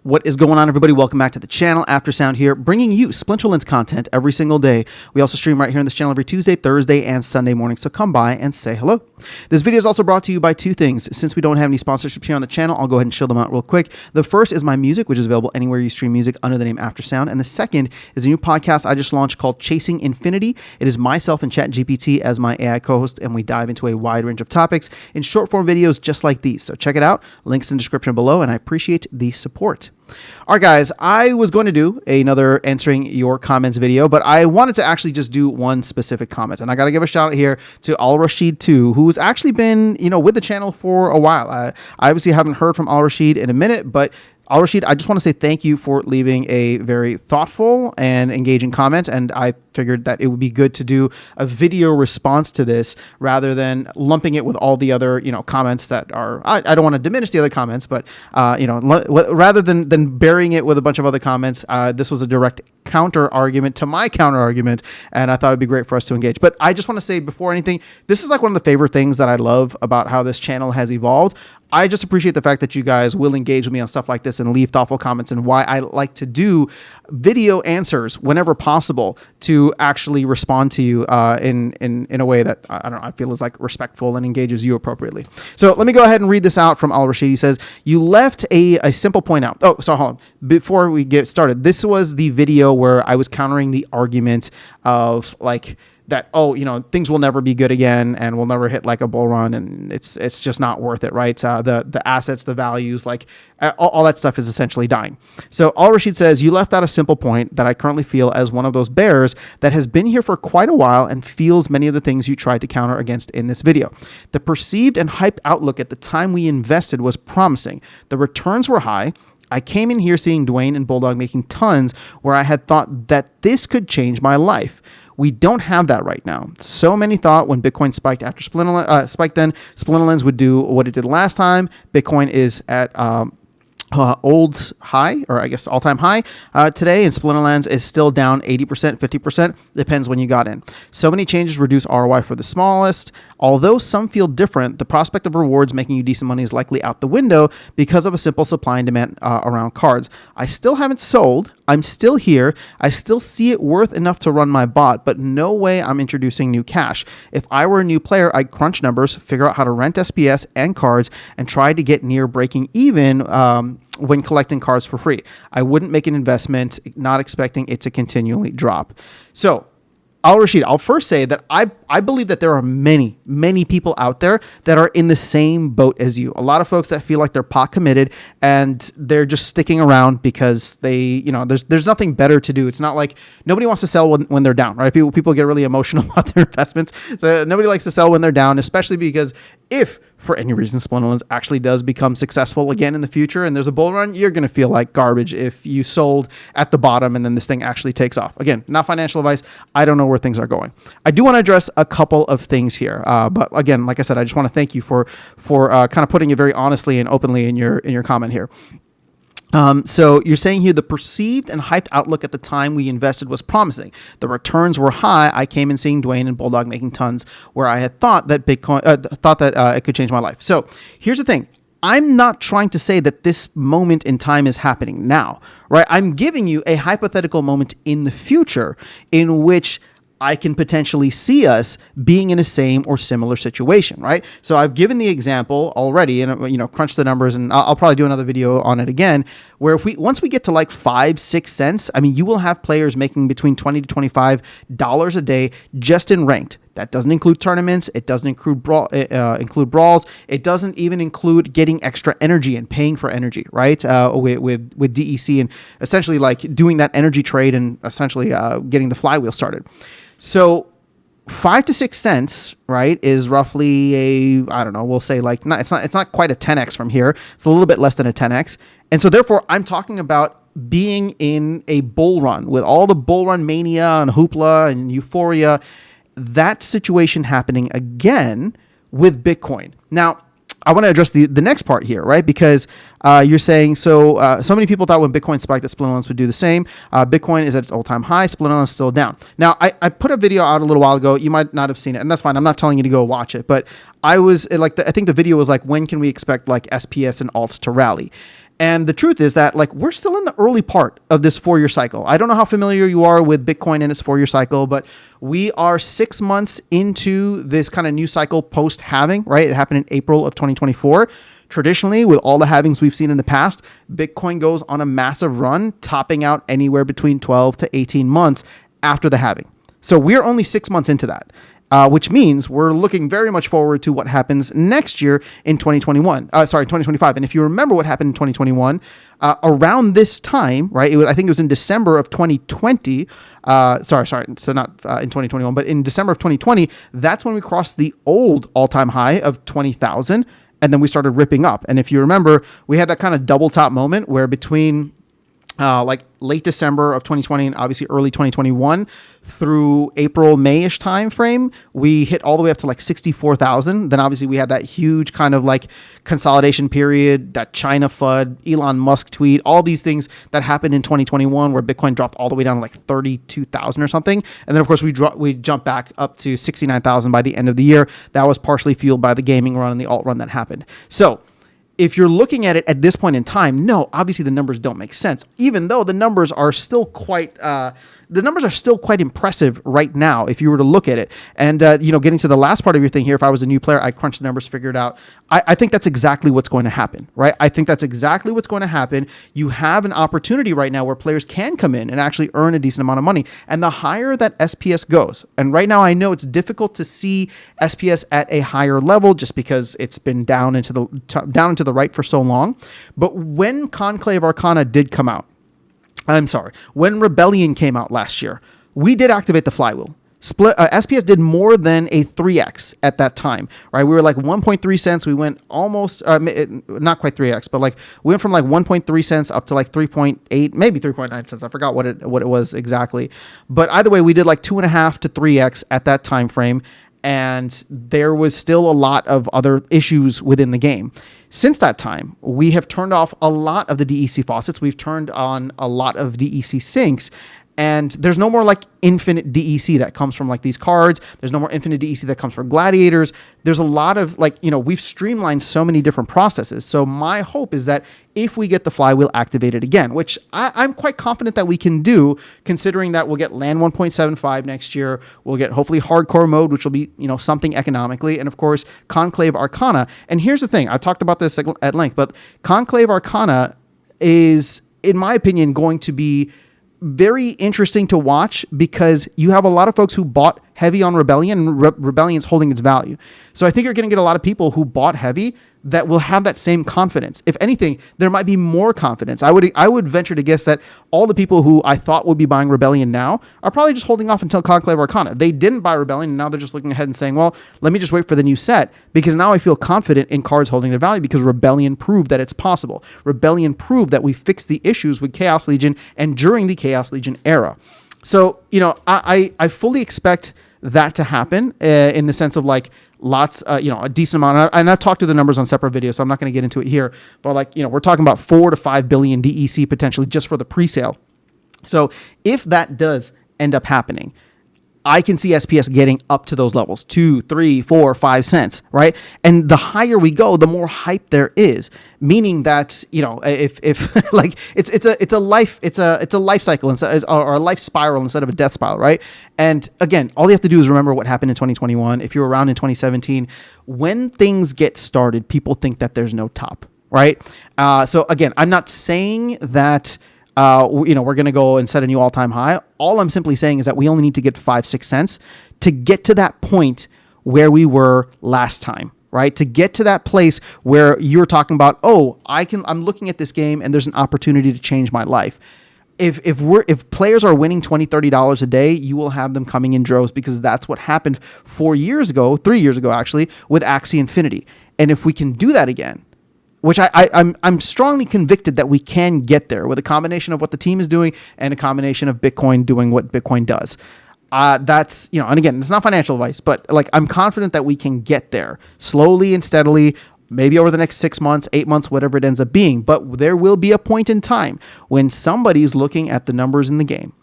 What is going on, everybody? Welcome back to the channel. Aftersound here, bringing you Splinterlands content every single day. We also stream right here on this channel every Tuesday, Thursday, and Sunday morning, so come by and say hello. This video is also brought to you by two things. Since we don't have any sponsorships here on the channel, I'll go ahead and show them out real quick. The first is my music, which is available anywhere you stream music under the name Aftersound, and the second is a new podcast I just launched called Chasing Infinity. It is myself and ChatGPT as my AI co-host, and we dive into a wide range of topics in short-form videos just like these. So check it out. Links in the description below, and I appreciate the support. All right, guys, I was going to do another answering your comments video, but I wanted to actually just do one specific comment. And I got to give a shout out here to Al Rashid too, who's actually been, with the channel for a while. I obviously haven't heard from Al Rashid in a minute, but Al Rashid, I just want to say thank you for leaving a very thoughtful and engaging comment. And I figured that it would be good to do a video response to this rather than lumping it with all the other, comments that are, I don't want to diminish the other comments, but, rather than burying it with a bunch of other comments, this was a direct counter argument to my counter argument. And I thought it'd be great for us to engage. But I just want to say before anything, this is like one of the favorite things that I love about how this channel has evolved. I just appreciate the fact that you guys will engage with me on stuff like this and leave thoughtful comments, and why I like to do video answers whenever possible to actually respond to you in a way that I feel is like respectful and engages you appropriately. So let me go ahead and read this out from Al Rashid. He says, you left a simple point out. Oh, so hold on. Before we get started, this was the video where I was countering the argument of like, that, things will never be good again and we'll never hit like a bull run and it's just not worth it, right? The assets, the values, like all that stuff is essentially dying. So Al Rashid says, you left out a simple point that I currently feel as one of those bears that has been here for quite a while and feels many of the things you tried to counter against in this video. The perceived and hyped outlook at the time we invested was promising. The returns were high. I came in here seeing Dwayne and Bulldog making tons where I had thought that this could change my life. We don't have that right now. So many thought when Bitcoin spiked after Splinterlands would do what it did last time. Bitcoin is at old high, or I guess all-time high today, and Splinterlands is still down 80%, 50%, depends when you got in. So many changes reduce ROI for the smallest. Although some feel different, the prospect of rewards making you decent money is likely out the window because of a simple supply and demand around cards. I still haven't sold. I'm still here. I still see it worth enough to run my bot, but no way I'm introducing new cash. If I were a new player, I'd crunch numbers, figure out how to rent SPS and cards, and try to get near breaking even when collecting cards for free. I wouldn't make an investment not expecting it to continually drop. So Al Rashid, I'll first say that I believe that there are many, many people out there that are in the same boat as you. A lot of folks that feel like they're pot committed and they're just sticking around because they, there's nothing better to do. It's not like nobody wants to sell when they're down, right? People get really emotional about their investments. So nobody likes to sell when they're down, especially because if for any reason Splinterlands actually does become successful again in the future and there's a bull run, you're going to feel like garbage if you sold at the bottom and then this thing actually takes off. Again, not financial advice. I don't know where things are going. I do want to address a couple of things here. But again, like I said, I just want to thank you for kind of putting it very honestly and openly in your comment here. So you're saying here the perceived and hyped outlook at the time we invested was promising. The returns were high. I came in seeing Dwayne and Bulldog making tons where I had thought that Bitcoin, it could change my life. So here's the thing. I'm not trying to say that this moment in time is happening now, right? I'm giving you a hypothetical moment in the future in which I can potentially see us being in a same or similar situation, right? So I've given the example already and, crunch the numbers, and I'll probably do another video on it again, where once we get to like 5-6 cents, you will have players making between $20 to $25 a day just in ranked. That doesn't include tournaments. It doesn't include brawls. It doesn't even include getting extra energy and paying for energy, right? With DEC and essentially like doing that energy trade and essentially getting the flywheel started. So 5 to 6 cents, right, is roughly we'll say like, it's not quite a 10x from here. It's a little bit less than a 10x. And so therefore I'm talking about being in a bull run with all the bull run mania and hoopla and euphoria, that situation happening again with Bitcoin. Now, I want to address the next part here, right? Because you're saying, so many people thought when Bitcoin spiked that Splinterlands would do the same. Bitcoin is at its all-time high. Splinterlands is still down. Now, I put a video out a little while ago. You might not have seen it, and that's fine. I'm not telling you to go watch it. But I think the video was like, when can we expect like SPS and alts to rally? And the truth is that like we're still in the early part of this 4-year cycle. I don't know how familiar you are with Bitcoin and its 4-year cycle, but we are 6 months into this kind of new cycle post halving, right? It happened in April of 2024. Traditionally, with all the halvings we've seen in the past, Bitcoin goes on a massive run, topping out anywhere between 12 to 18 months after the halving. So we're only 6 months into that. Which means we're looking very much forward to what happens next year in 2025. And if you remember what happened in 2021, around this time, right? I think it was in December of 2020. So not in 2021, but in December of 2020, that's when we crossed the old all-time high of 20,000. And then we started ripping up. And if you remember, we had that kind of double top moment where between like late December of 2020 and obviously early 2021 through April, May-ish time frame, we hit all the way up to like 64,000. Then obviously we had that huge kind of like consolidation period, that China FUD, Elon Musk tweet, all these things that happened in 2021 where Bitcoin dropped all the way down to like 32,000 or something. And then of course we jumped back up to 69,000 by the end of the year. That was partially fueled by the gaming run and the alt run that happened. So if you're looking at it at this point in time, no, obviously the numbers don't make sense, even though the numbers are still quite impressive right now if you were to look at it. And, getting to the last part of your thing here, if I was a new player, I'd crunch the numbers, figure it out. I think that's exactly what's going to happen, right? I think that's exactly what's going to happen. You have an opportunity right now where players can come in and actually earn a decent amount of money. And the higher that SPS goes, and right now I know it's difficult to see SPS at a higher level just because it's been down into the right for so long. But when Conclave Arcana did come out, when Rebellion came out last year, we did activate the flywheel. SPS did more than a 3x at that time, right? We were like 1.3 cents. We went almost, not quite 3x, but like we went from like 1.3 cents up to like 3.8, maybe 3.9 cents. I forgot what it was exactly. But either way, we did like 2.5 to 3x at that time frame. And there was still a lot of other issues within the game. Since that time, we have turned off a lot of the DEC faucets. We've turned on a lot of DEC sinks. And there's no more like infinite DEC that comes from like these cards. There's no more infinite DEC that comes from gladiators. There's a lot of like, we've streamlined so many different processes. So my hope is that if we get the flywheel activated again, which I'm quite confident that we can do, considering that we'll get land 1.75 next year. We'll get hopefully hardcore mode, which will be, something economically. And of course, Conclave Arcana. And here's the thing. I've talked about this at length, but Conclave Arcana is, in my opinion, going to be very interesting to watch because you have a lot of folks who bought heavy on Rebellion and Rebellion's holding its value. So I think you're going to get a lot of people who bought heavy that will have that same confidence. If anything, there might be more confidence. I would venture to guess that all the people who I thought would be buying Rebellion now are probably just holding off until Conclave Arcana. They didn't buy Rebellion and now they're just looking ahead and saying, well, let me just wait for the new set because now I feel confident in cards holding their value because Rebellion proved that it's possible. Rebellion proved that we fixed the issues with Chaos Legion and during the Chaos Legion era. So, I fully expect that to happen in the sense of like lots, a decent amount. And I've talked to the numbers on separate videos, so I'm not going to get into it here. But like, we're talking about 4 to 5 billion DEC potentially just for the pre-sale. So if that does end up happening, I can see SPS getting up to those levels, 2, 3, 4, 5 cents, right? And the higher we go, the more hype there is. Meaning that if like it's a life cycle instead or a life spiral instead of a death spiral, right? And again, all you have to do is remember what happened in 2021. If you were around in 2017, when things get started, people think that there's no top, right? So again, I'm not saying that. We're going to go and set a new all-time high. All I'm simply saying is that we only need to get 5-6 cents to get to that point where we were last time, right? To get to that place where you're talking about, I'm looking at this game and there's an opportunity to change my life. If players are winning $20, $30 a day, you will have them coming in droves because that's what happened 3 years ago actually, with Axie Infinity. And if we can do that again, which I'm strongly convicted that we can get there with a combination of what the team is doing and a combination of Bitcoin doing what Bitcoin does. That's, and again, it's not financial advice, but like I'm confident that we can get there slowly and steadily, maybe over the next 6 months, 8 months, whatever it ends up being. But there will be a point in time when somebody's looking at the numbers in the game.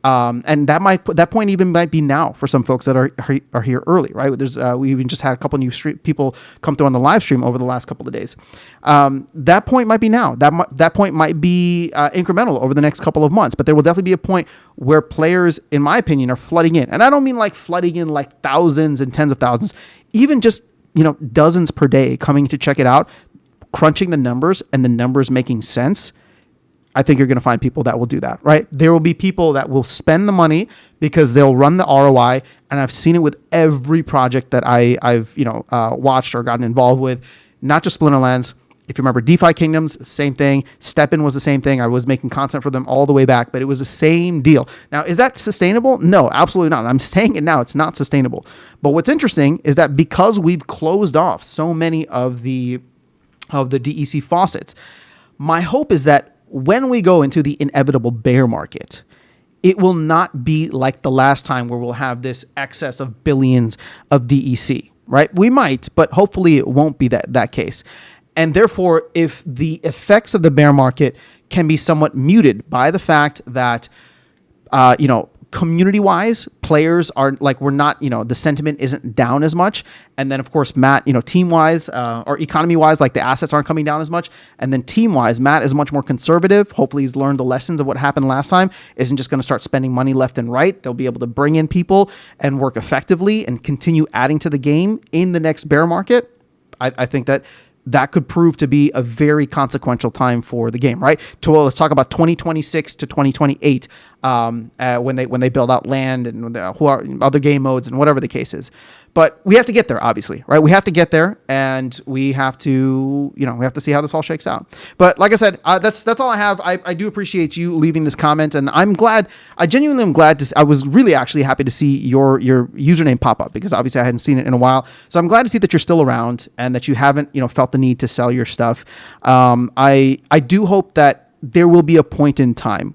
And that point even might be now for some folks that are here early, right? There's we even just had a couple new people come through on the live stream over the last couple of days. That point might be now. That point might be incremental over the next couple of months, but there will definitely be a point where players, in my opinion, are flooding in, and I don't mean like flooding in like thousands and tens of thousands, even just dozens per day coming to check it out, crunching the numbers and the numbers making sense. I think you're going to find people that will do that, right? There will be people that will spend the money because they'll run the ROI, and I've seen it with every project that I've watched or gotten involved with, not just Splinterlands. If you remember DeFi Kingdoms, same thing. Step-In was the same thing. I was making content for them all the way back, but it was the same deal. Now, is that sustainable? No, absolutely not. I'm saying it now. It's not sustainable. But what's interesting is that because we've closed off so many of the DEC faucets, my hope is that when we go into the inevitable bear market, it will not be like the last time where we'll have this excess of billions of DEC, right? We might, but hopefully it won't be that case. And therefore, if the effects of the bear market can be somewhat muted by the fact that, community-wise, players are like, we're not, the sentiment isn't down as much. And then, of course, Matt, team-wise or economy-wise, like the assets aren't coming down as much. And then team-wise, Matt is much more conservative. Hopefully he's learned the lessons of what happened last time, isn't just going to start spending money left and right. They'll be able to bring in people and work effectively and continue adding to the game in the next bear market. I think that could prove to be a very consequential time for the game, right? Let's talk about 2026 to 2028 when they build out land and other game modes and whatever the case is. But we have to get there, obviously, right? We have to get there, and we have to, we have to see how this all shakes out. But like I said, that's all I have. I do appreciate you leaving this comment, and I'm glad. I genuinely am glad I was really actually happy to see your username pop up, because obviously I hadn't seen it in a while. So I'm glad to see that you're still around and that you haven't, felt the need to sell your stuff. I do hope that there will be a point in time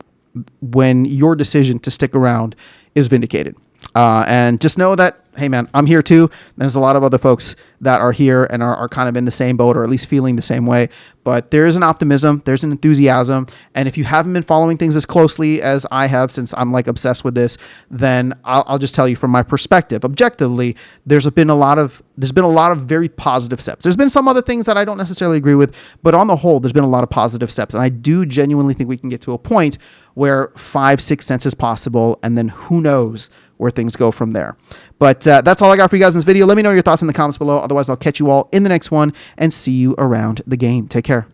when your decision to stick around is vindicated. And just know that, hey man, I'm here too. There's a lot of other folks that are here and are kind of in the same boat, or at least feeling the same way. But there is an optimism, there's an enthusiasm. And if you haven't been following things as closely as I have, since I'm like obsessed with this, then I'll just tell you from my perspective, objectively, there's been a lot of very positive steps. There's been some other things that I don't necessarily agree with, but on the whole, there's been a lot of positive steps. And I do genuinely think we can get to a point where 5-6 cents is possible, and then who knows where things go from there. But that's all I got for you guys in this video. Let me know your thoughts in the comments below. Otherwise, I'll catch you all in the next one and see you around the game. Take care.